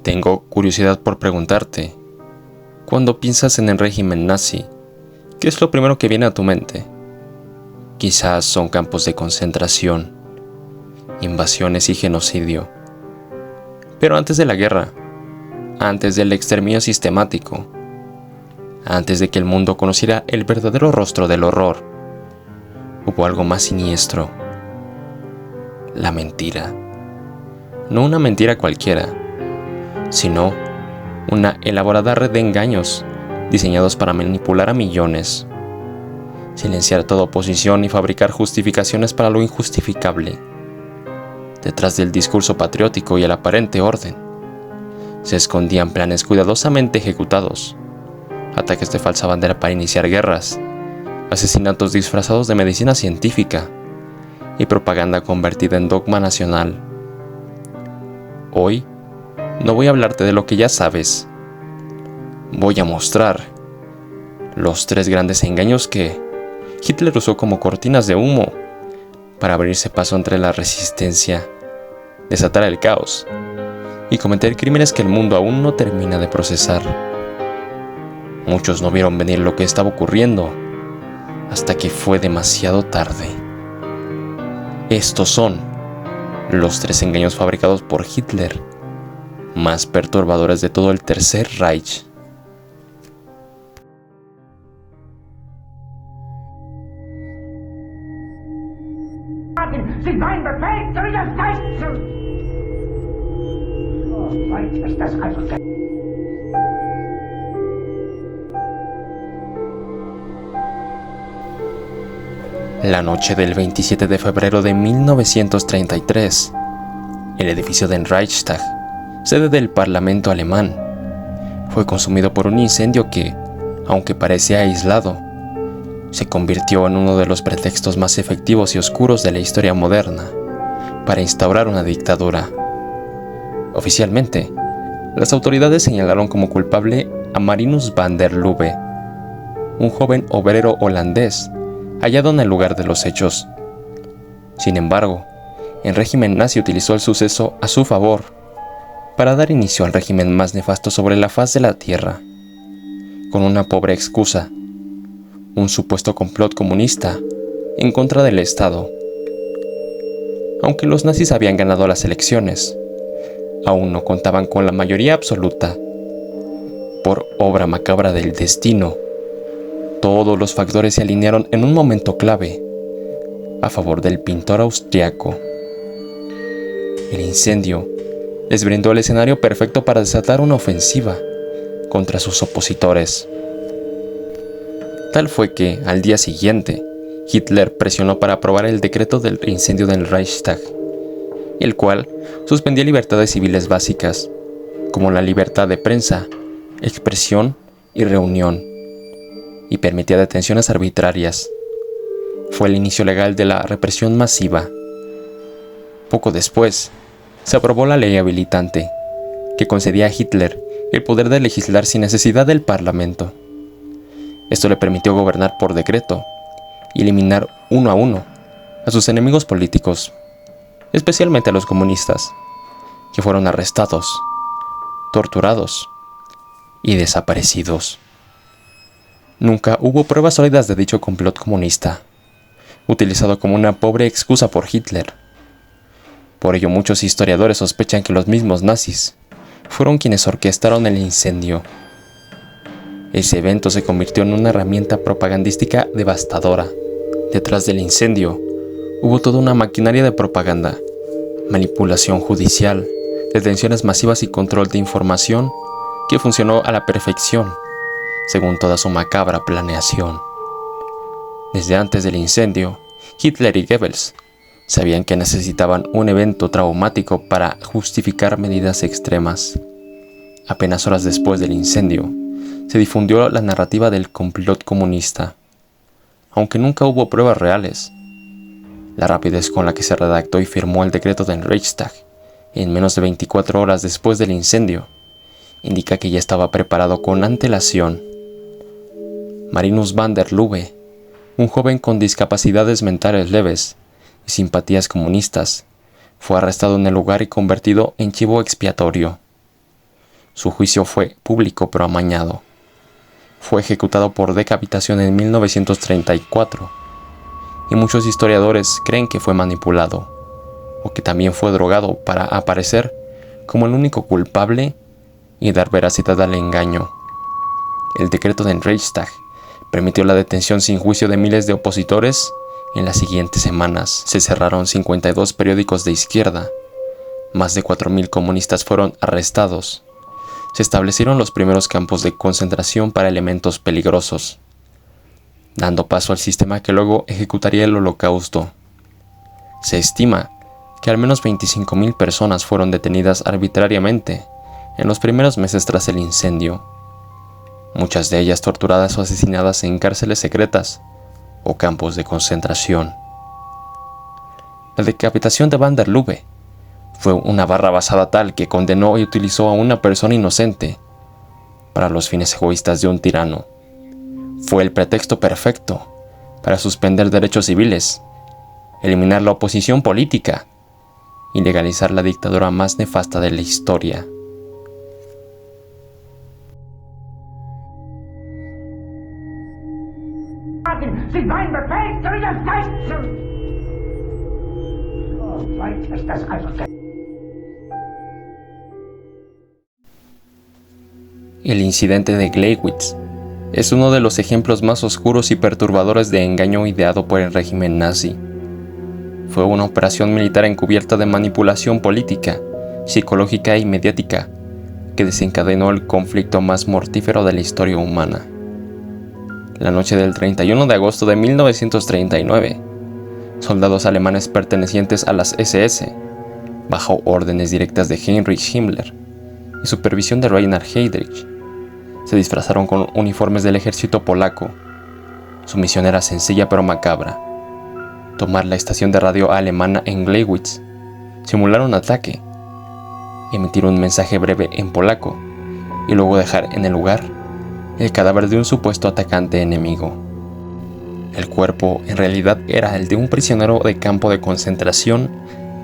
Tengo curiosidad por preguntarte, cuando piensas en el régimen nazi, ¿qué es lo primero que viene a tu mente? Quizás son campos de concentración, invasiones y genocidio. Pero antes de la guerra, antes del exterminio sistemático, antes de que el mundo conociera el verdadero rostro del horror, hubo algo más siniestro: la mentira. No una mentira cualquiera, sino una elaborada red de engaños diseñados para manipular a millones, silenciar toda oposición y fabricar justificaciones para lo injustificable. Detrás del discurso patriótico y el aparente orden, se escondían planes cuidadosamente ejecutados, ataques de falsa bandera para iniciar guerras, asesinatos disfrazados de medicina científica y propaganda convertida en dogma nacional. Hoy no voy a hablarte de lo que ya sabes. Voy a mostrar los 3 grandes engaños que Hitler usó como cortinas de humo para abrirse paso entre la resistencia, desatar el caos y cometer crímenes que el mundo aún no termina de procesar. Muchos no vieron venir lo que estaba ocurriendo hasta que fue demasiado tarde. Estos son los 3 engaños fabricados por Hitler, más perturbadores de todo el Tercer Reich. Sie seien befähigt zu widersetzen! Oh, weit ist das also La noche del 27 de febrero de 1933, el edificio del Reichstag, sede del Parlamento alemán, fue consumido por un incendio que, aunque parecía aislado, se convirtió en uno de los pretextos más efectivos y oscuros de la historia moderna para instaurar una dictadura. Oficialmente, las autoridades señalaron como culpable a Marinus van der Lubbe, un joven obrero holandés hallado en el lugar de los hechos. Sin embargo, el régimen nazi utilizó el suceso a su favor para dar inicio al régimen más nefasto sobre la faz de la tierra, con una pobre excusa: un supuesto complot comunista en contra del Estado. Aunque los nazis habían ganado las elecciones, aún no contaban con la mayoría absoluta. Por obra macabra del destino, todos los factores se alinearon en un momento clave a favor del pintor austriaco. El incendio les brindó el escenario perfecto para desatar una ofensiva contra sus opositores. Tal fue que, al día siguiente, Hitler presionó para aprobar el decreto del incendio del Reichstag, el cual suspendía libertades civiles básicas, como la libertad de prensa, expresión y reunión, y permitía detenciones arbitrarias. Fue el inicio legal de la represión masiva. Poco después, se aprobó la ley habilitante, que concedía a Hitler el poder de legislar sin necesidad del Parlamento. Esto le permitió gobernar por decreto y eliminar uno a uno a sus enemigos políticos, especialmente a los comunistas, que fueron arrestados, torturados y desaparecidos. Nunca hubo pruebas sólidas de dicho complot comunista, utilizado como una pobre excusa por Hitler. Por ello, muchos historiadores sospechan que los mismos nazis fueron quienes orquestaron el incendio. Ese evento se convirtió en una herramienta propagandística devastadora. Detrás del incendio hubo toda una maquinaria de propaganda, manipulación judicial, detenciones masivas y control de información que funcionó a la perfección, según toda su macabra planeación. Desde antes del incendio, Hitler y Goebbels sabían que necesitaban un evento traumático para justificar medidas extremas. Apenas horas después del incendio, se difundió la narrativa del complot comunista. Aunque nunca hubo pruebas reales, la rapidez con la que se redactó y firmó el decreto del Reichstag en menos de 24 horas después del incendio indica que ya estaba preparado con antelación. Marinus van der Lubbe, un joven con discapacidades mentales leves y simpatías comunistas, fue arrestado en el lugar y convertido en chivo expiatorio. Su juicio fue público pero amañado. Fue ejecutado por decapitación en 1934 y muchos historiadores creen que fue manipulado o que también fue drogado para aparecer como el único culpable y dar veracidad al engaño. El decreto del Reichstag permitió la detención sin juicio de miles de opositores. En las siguientes semanas se cerraron 52 periódicos de izquierda. Más de 4.000 comunistas fueron arrestados. Se establecieron los primeros campos de concentración para elementos peligrosos, dando paso al sistema que luego ejecutaría el Holocausto. Se estima que al menos 25.000 personas fueron detenidas arbitrariamente en los primeros meses tras el incendio, muchas de ellas torturadas o asesinadas en cárceles secretas o campos de concentración. La decapitación de Van der Lubbe fue una barra basada tal que condenó y utilizó a una persona inocente para los fines egoístas de un tirano. Fue el pretexto perfecto para suspender derechos civiles, eliminar la oposición política y legalizar la dictadura más nefasta de la historia. Sie mein Befehl zu widersetzen! So weit ist das also El incidente de Gleiwitz es uno de los ejemplos más oscuros y perturbadores de engaño ideado por el régimen nazi. Fue una operación militar encubierta de manipulación política, psicológica y mediática que desencadenó el conflicto más mortífero de la historia humana. La noche del 31 de agosto de 1939, soldados alemanes pertenecientes a las SS, bajo órdenes directas de Heinrich Himmler y supervisión de Reinhard Heydrich, se disfrazaron con uniformes del ejército polaco. Su misión era sencilla pero macabra: tomar la estación de radio alemana en Gleiwitz, simular un ataque, emitir un mensaje breve en polaco y luego dejar en el lugar el cadáver de un supuesto atacante enemigo. El cuerpo en realidad era el de un prisionero de campo de concentración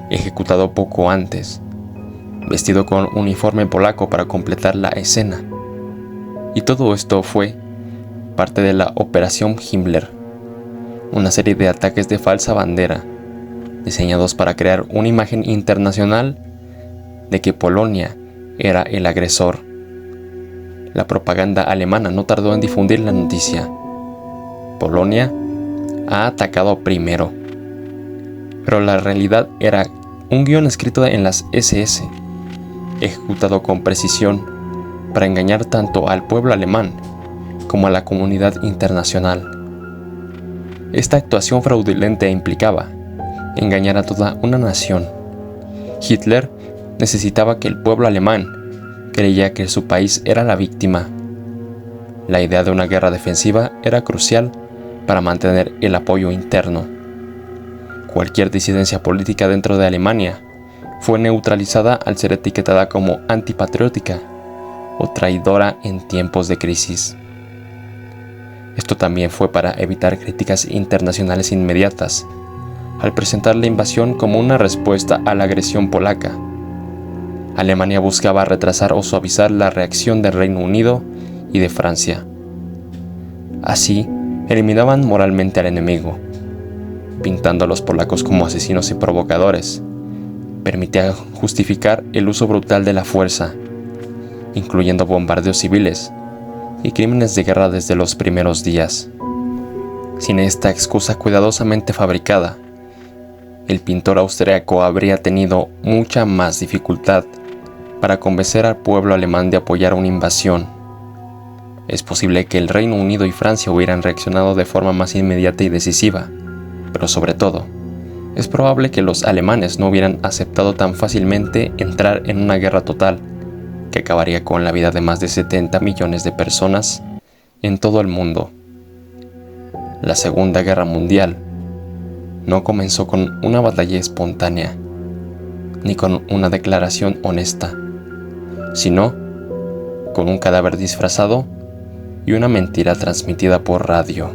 ejecutado poco antes, vestido con uniforme polaco para completar la escena. Y todo esto fue parte de la Operación Himmler, una serie de ataques de falsa bandera, diseñados para crear una imagen internacional de que Polonia era el agresor. La propaganda alemana no tardó en difundir la noticia: Polonia ha atacado primero. Pero la realidad era un guión escrito en las SS, ejecutado con precisión para engañar tanto al pueblo alemán como a la comunidad internacional. Esta actuación fraudulenta implicaba engañar a toda una nación. Hitler necesitaba que el pueblo alemán creía que su país era la víctima. La idea de una guerra defensiva era crucial para mantener el apoyo interno. Cualquier disidencia política dentro de Alemania fue neutralizada al ser etiquetada como antipatriótica o traidora en tiempos de crisis. Esto también fue para evitar críticas internacionales inmediatas, al presentar la invasión como una respuesta a la agresión polaca. Alemania buscaba retrasar o suavizar la reacción del Reino Unido y de Francia. Así, eliminaban moralmente al enemigo, pintando a los polacos como asesinos y provocadores. Permitía justificar el uso brutal de la fuerza, incluyendo bombardeos civiles y crímenes de guerra desde los primeros días. Sin esta excusa cuidadosamente fabricada, el pintor austriaco habría tenido mucha más dificultad para convencer al pueblo alemán de apoyar una invasión. Es posible que el Reino Unido y Francia hubieran reaccionado de forma más inmediata y decisiva, pero sobre todo, es probable que los alemanes no hubieran aceptado tan fácilmente entrar en una guerra total, que acabaría con la vida de más de 70 millones de personas en todo el mundo. La Segunda Guerra Mundial no comenzó con una batalla espontánea, ni con una declaración honesta, sino con un cadáver disfrazado y una mentira transmitida por radio.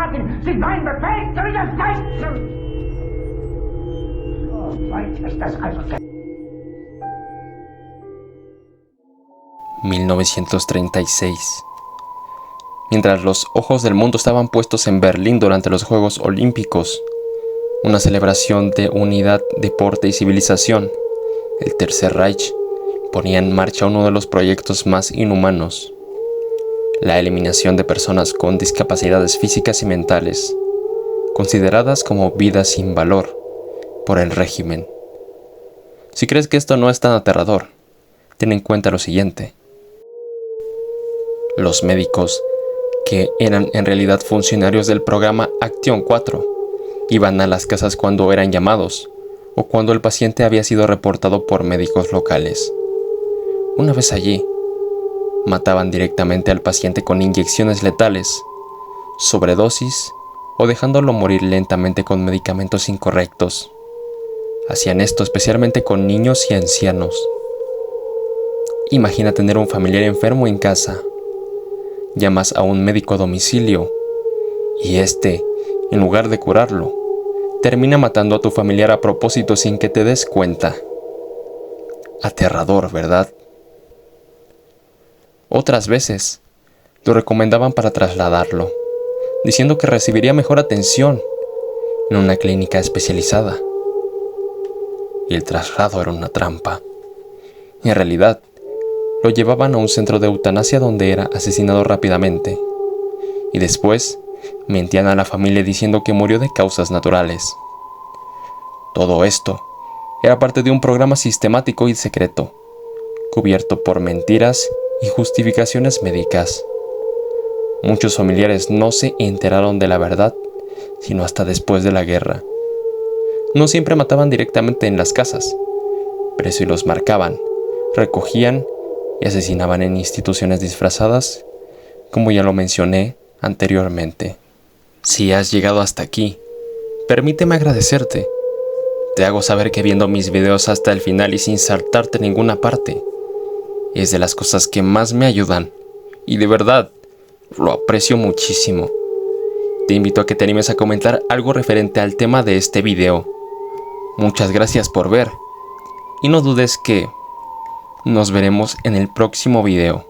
Soldaten, sie seien befähigt zu widersetzen! So weit ist das also 1936. Mientras los ojos del mundo estaban puestos en Berlín durante los Juegos Olímpicos, una celebración de unidad, deporte y civilización, el Tercer Reich ponía en marcha uno de los proyectos más inhumanos: la eliminación de personas con discapacidades físicas y mentales, consideradas como vidas sin valor por el régimen. Si crees que esto no es tan aterrador, ten en cuenta lo siguiente. Los médicos, que eran en realidad funcionarios del programa Acción 4, iban a las casas cuando eran llamados o cuando el paciente había sido reportado por médicos locales. Una vez allí, mataban directamente al paciente con inyecciones letales, sobredosis o dejándolo morir lentamente con medicamentos incorrectos. Hacían esto especialmente con niños y ancianos. Imagina tener un familiar enfermo en casa. Llamas a un médico a domicilio y en lugar de curarlo, termina matando a tu familiar a propósito sin que te des cuenta. Aterrador, ¿verdad? Otras veces, lo recomendaban para trasladarlo, diciendo que recibiría mejor atención en una clínica especializada. Y el traslado era una trampa. Y en realidad, lo llevaban a un centro de eutanasia donde era asesinado rápidamente. Y después, mentían a la familia diciendo que murió de causas naturales. Todo esto era parte de un programa sistemático y secreto, cubierto por mentiras y justificaciones médicas. Muchos familiares no se enteraron de la verdad, sino hasta después de la guerra. No siempre mataban directamente en las casas, pero si los marcaban, recogían y asesinaban en instituciones disfrazadas, como ya lo mencioné anteriormente. Si has llegado hasta aquí, permíteme agradecerte. Te hago saber que viendo mis videos hasta el final y sin saltarte ninguna parte, es de las cosas que más me ayudan, y de verdad, lo aprecio muchísimo. Te invito a que te animes a comentar algo referente al tema de este video. Muchas gracias por ver, y no dudes que nos veremos en el próximo video.